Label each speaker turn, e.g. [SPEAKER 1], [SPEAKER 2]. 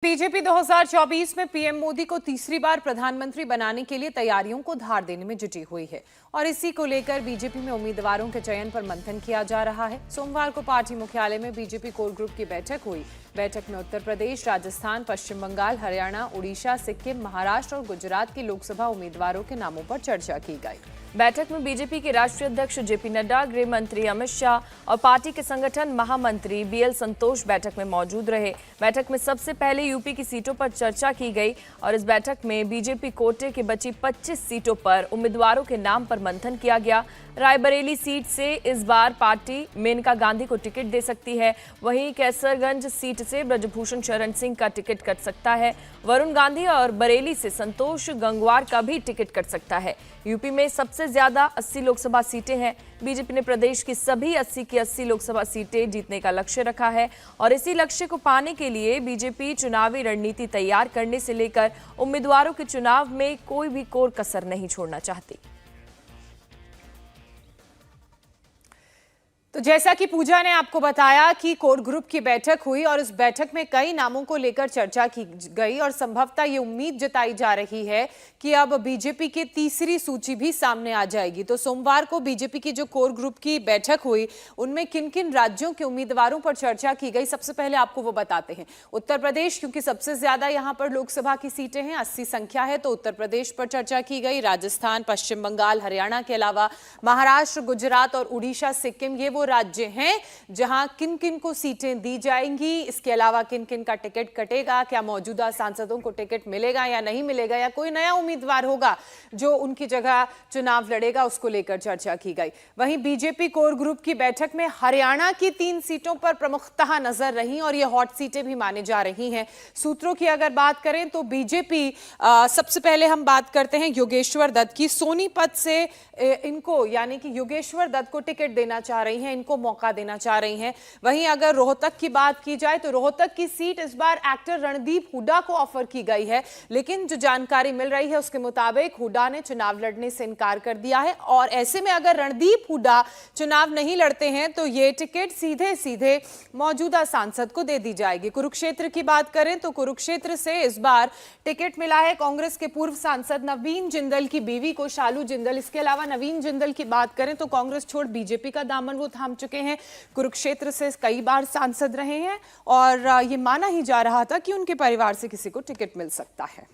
[SPEAKER 1] BJP 2024 में PM Modi को तीसरी बार प्रधानमंत्री बनाने के लिए तैयारियों को धार देने में जुटी हुई है और इसी को लेकर बीजेपी में उम्मीदवारों के चयन पर मंथन किया जा रहा है। सोमवार को पार्टी मुख्यालय में बीजेपी कोर ग्रुप की बैठक हुई। बैठक में उत्तर प्रदेश, राजस्थान, पश्चिम बंगाल, हरियाणा, उड़ीसा, सिक्किम, महाराष्ट्र और गुजरात के लोकसभा उम्मीदवारों के नामों पर चर्चा की गई।
[SPEAKER 2] बैठक में बीजेपी के राष्ट्रीय अध्यक्ष जेपी नड्डा, गृह मंत्री अमित शाह और पार्टी के संगठन महामंत्री बीएल संतोष बैठक में मौजूद रहे। बैठक में सबसे पहले यूपी की सीटों पर चर्चा की गई और इस बैठक में बीजेपी कोटे की बची 25 सीटों पर उम्मीदवारों के नाम पर मंथन किया गया। रायबरेली सीट से इस बार पार्टी मेनका गांधी को टिकट दे सकती है। वहीं कैसरगंज सीट से ब्रजभूषण शरण सिंह का टिकट कट सकता है। वरुण गांधी और बरेली से संतोष गंगवार का भी टिकट कट सकता है। यूपी में सबसे ज्यादा 80 लोकसभा सीटें हैं। बीजेपी ने प्रदेश की सभी 80 की 80 लोकसभा सीटें जीतने का लक्ष्य रखा है और इसी लक्ष्य को पाने के लिए बीजेपी चुनावी रणनीति तैयार करने से लेकर उम्मीदवारों के चुनाव में कोई भी कोर कसर नहीं छोड़ना चाहती।
[SPEAKER 1] तो जैसा कि पूजा ने आपको बताया कि कोर ग्रुप की बैठक हुई और इस बैठक में कई नामों को लेकर चर्चा की गई और संभवतः ये उम्मीद जताई जा रही है कि अब बीजेपी की तीसरी सूची भी सामने आ जाएगी। तो सोमवार को बीजेपी की जो कोर ग्रुप की बैठक हुई उनमें किन किन राज्यों के उम्मीदवारों पर चर्चा की गई, सबसे पहले आपको वो बताते हैं। उत्तर प्रदेश, क्योंकि सबसे ज्यादा यहाँ पर लोकसभा की सीटें हैं, 80 संख्या है, तो उत्तर प्रदेश पर चर्चा की गई। राजस्थान, पश्चिम बंगाल, हरियाणा के अलावा महाराष्ट्र, गुजरात और उड़ीसा, सिक्किम, ये वो राज्य हैं जहां किन किन को सीटें दी जाएंगी। इसके अलावा किन किन का टिकट कटेगा, क्या मौजूदा सांसदों को टिकट मिलेगा या नहीं मिलेगा, या कोई नया उम्मीदवार होगा जो उनकी जगह चुनाव लड़ेगा, उसको लेकर चर्चा की गई। वहीं बीजेपी कोर ग्रुप की बैठक में हरियाणा की 3 सीटों पर प्रमुखतः नजर रही और ये हॉट सीटें भी मानी जा रही हैं। सूत्रों की अगर बात करें तो बीजेपी सबसे पहले हम बात करते हैं योगेश्वर दत्त की। सोनीपत से इनको यानी कि योगेश्वर दत्त को टिकट देना चाह रही हैं, इनको मौका देना चाह रही हैं। वहीं अगर रोहतक की बात की जाए तो रोहतक की सीट इस बार एक्टर रणदीप हुड्डा को ऑफर की गई है, लेकिन जो जानकारी मिल रही है उसके मुताबिक हुड्डा ने चुनाव लड़ने से इनकार कर दिया है और ऐसे में अगर रणदीप हुड्डा चुनाव नहीं लड़ते हैं तो ये टिकट सीधे सीधे मौजूदा सांसद को दे दी जाएगी। कुरुक्षेत्र की बात करें तो कुरुक्षेत्र से इस बार टिकट मिला है कांग्रेस के पूर्व सांसद नवीन जिंदल की बीवी को, शालू जिंदल। इसके अलावा नवीन जिंदल की बात करें तो कांग्रेस छोड़ बीजेपी का दामन वो थाम चुके हैं। कुरुक्षेत्र से कई बार सांसद रहे हैं और ये माना ही जा रहा था कि उनके परिवार से किसी को टिकट मिल सकता है।